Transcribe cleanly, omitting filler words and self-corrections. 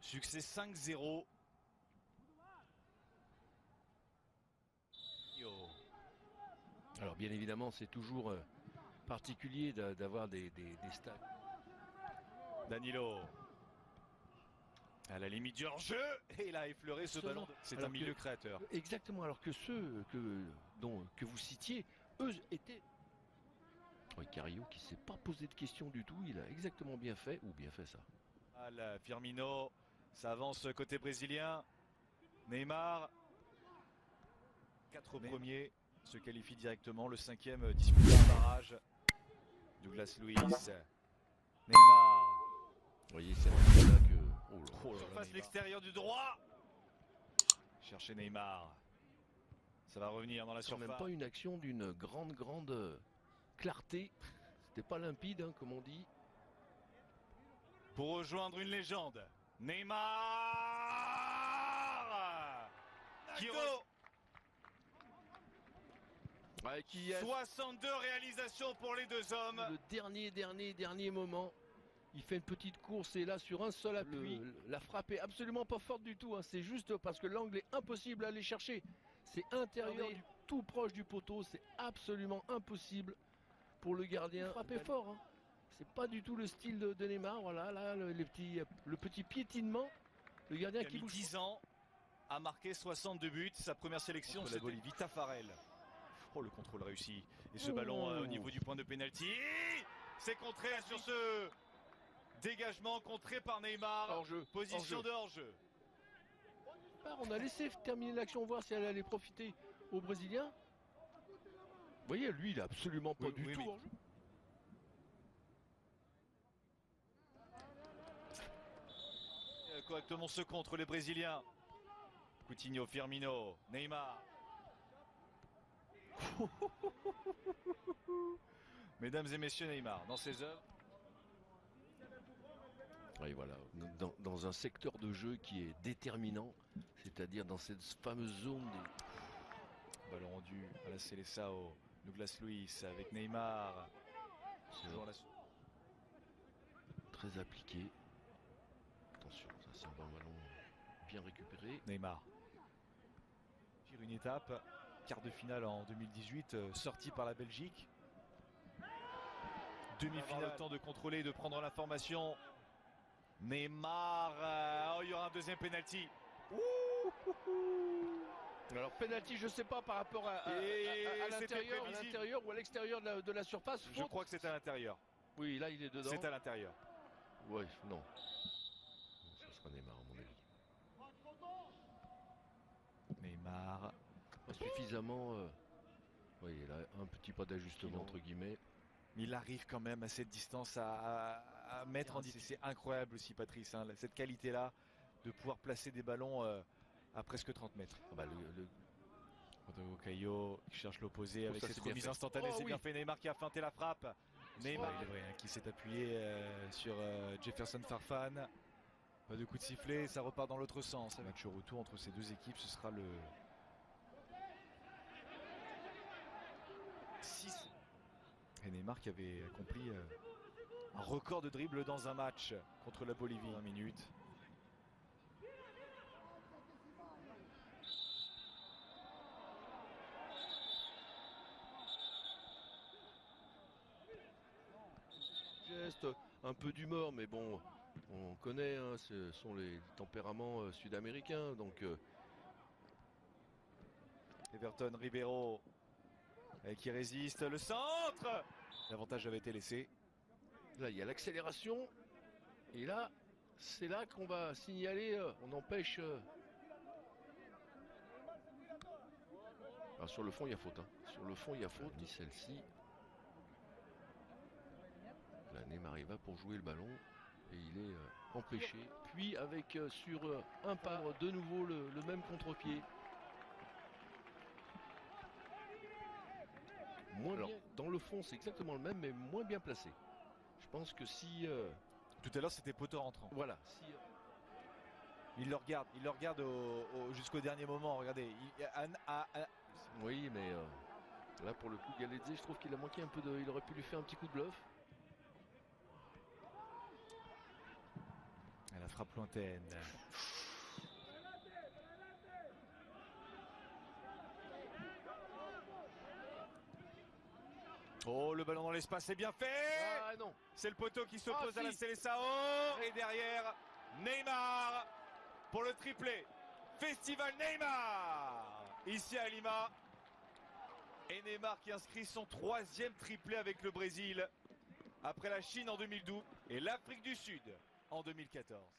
Succès 5-0. Alors bien évidemment, c'est toujours particulier d'avoir des stats. Danilo. À la limite du hors-jeu. Et il a effleuré ce ballon. C'est un milieu créateur. Exactement, alors que ceux que vous citiez, eux étaient... Oui, Carillo qui ne s'est pas posé de questions du tout, il a exactement bien fait, ou bien fait ça. Firmino, ça avance côté brésilien. Neymar. 4 premiers se qualifient directement. Le 5e dispute un barrage. Douglas Luiz. Neymar. Vous voyez, c'est là que... Surface l'extérieur du droit. Chercher Neymar. Ça va revenir dans la C'est surface. même pas une action d'une grande clarté. C'était pas limpide, hein, comme on dit. Pour rejoindre une légende. Neymar qui a 62 réalisations pour les deux hommes. Le dernier moment. Il fait une petite course et là sur un seul appui, la frappe est absolument pas forte du tout, hein. C'est juste parce que l'angle est impossible à aller chercher. C'est intérieur, tout proche du poteau, c'est absolument impossible pour le gardien. Frapper fort, hein. C'est pas du tout le style de Neymar. Voilà, là le petit piétinement, le gardien qui bouge. 10 ans a marqué 62 buts. Sa première sélection, c'est la Bolivie. Tafarel. Oh, le contrôle réussi. Et ce ballon au niveau du point de pénalty. C'est contré sur ce dégagement, contré par Neymar. Hors-jeu. Position de hors-jeu. On a laissé terminer l'action, voir si elle allait profiter aux Brésiliens. Vous voyez, lui, il a absolument pas du tout hors-jeu. Correctement ce contre les Brésiliens. Coutinho, Firmino, Neymar. Mesdames et messieurs, Neymar dans ses œuvres. Et voilà, dans un secteur de jeu qui est déterminant, c'est-à-dire dans cette fameuse zone des... Ballon rendu à la Seleção, Douglas Luiz avec Neymar. Très appliqué. Attention, ça c'est un bon ballon bien récupéré. Neymar. Tire une étape, quart de finale en 2018, sorti par la Belgique. Demi-finale, le temps de contrôler, de prendre l'information. Neymar, il y aura un deuxième penalty. Alors penalty, je sais pas par rapport à l'intérieur ou à l'extérieur de la surface. Je crois que c'est à l'intérieur. Oui, là il est dedans. C'est à l'intérieur. Oui, non. Ce sera Neymar à mon avis. Neymar. Pas suffisamment. Oui, là un petit pas d'ajustement entre guillemets. Mais il arrive quand même à cette distance à mettre en difficulté. C'est incroyable aussi, Patrice, hein, cette qualité-là de pouvoir placer des ballons à presque 30 mètres. Caio qui cherche l'opposé avec cette remise instantanée. C'est bien fait. Neymar qui a feinté la frappe. Neymar, il est vrai, qui s'est appuyé sur Jefferson Farfan. Pas de coup de sifflet, ça repart dans l'autre sens. Un match retour entre ces deux équipes, ce sera le 6. Et Neymar qui avait accompli un record de dribble dans un match contre la Bolivie. 20 minutes. Geste, un peu d'humour, mais bon, on connaît, hein, ce sont les tempéraments sud-américains, donc... Everton, Ribeiro qui résiste, le centre. L'avantage avait été laissé. Là, il y a l'accélération, et là, c'est là qu'on va signaler, on empêche... Ah, sur le fond, il y a faute. Hein. Sur le fond, il y a faute, ni celle-ci. Là, Neymar va pour jouer le ballon et il est empêché. Puis avec sur un pas de nouveau le même contre-pied. Alors, dans le fond, c'est exactement le même, mais moins bien placé. Je pense que si... Tout à l'heure, c'était poteau rentrant. Voilà. Si, il le regarde jusqu'au dernier moment. Regardez. Oui, mais là, pour le coup, Galedze, je trouve qu'il a manqué un peu de... Il aurait pu lui faire un petit coup de bluff. À la frappe lointaine. Oh, le ballon dans l'espace, c'est bien fait. Ah non. C'est le poteau qui s'oppose à la Seleção. Et derrière, Neymar pour le triplé. Festival Neymar ici à Lima. Et Neymar qui inscrit son 3e triplé avec le Brésil. Après la Chine en 2012 et l'Afrique du Sud en 2014.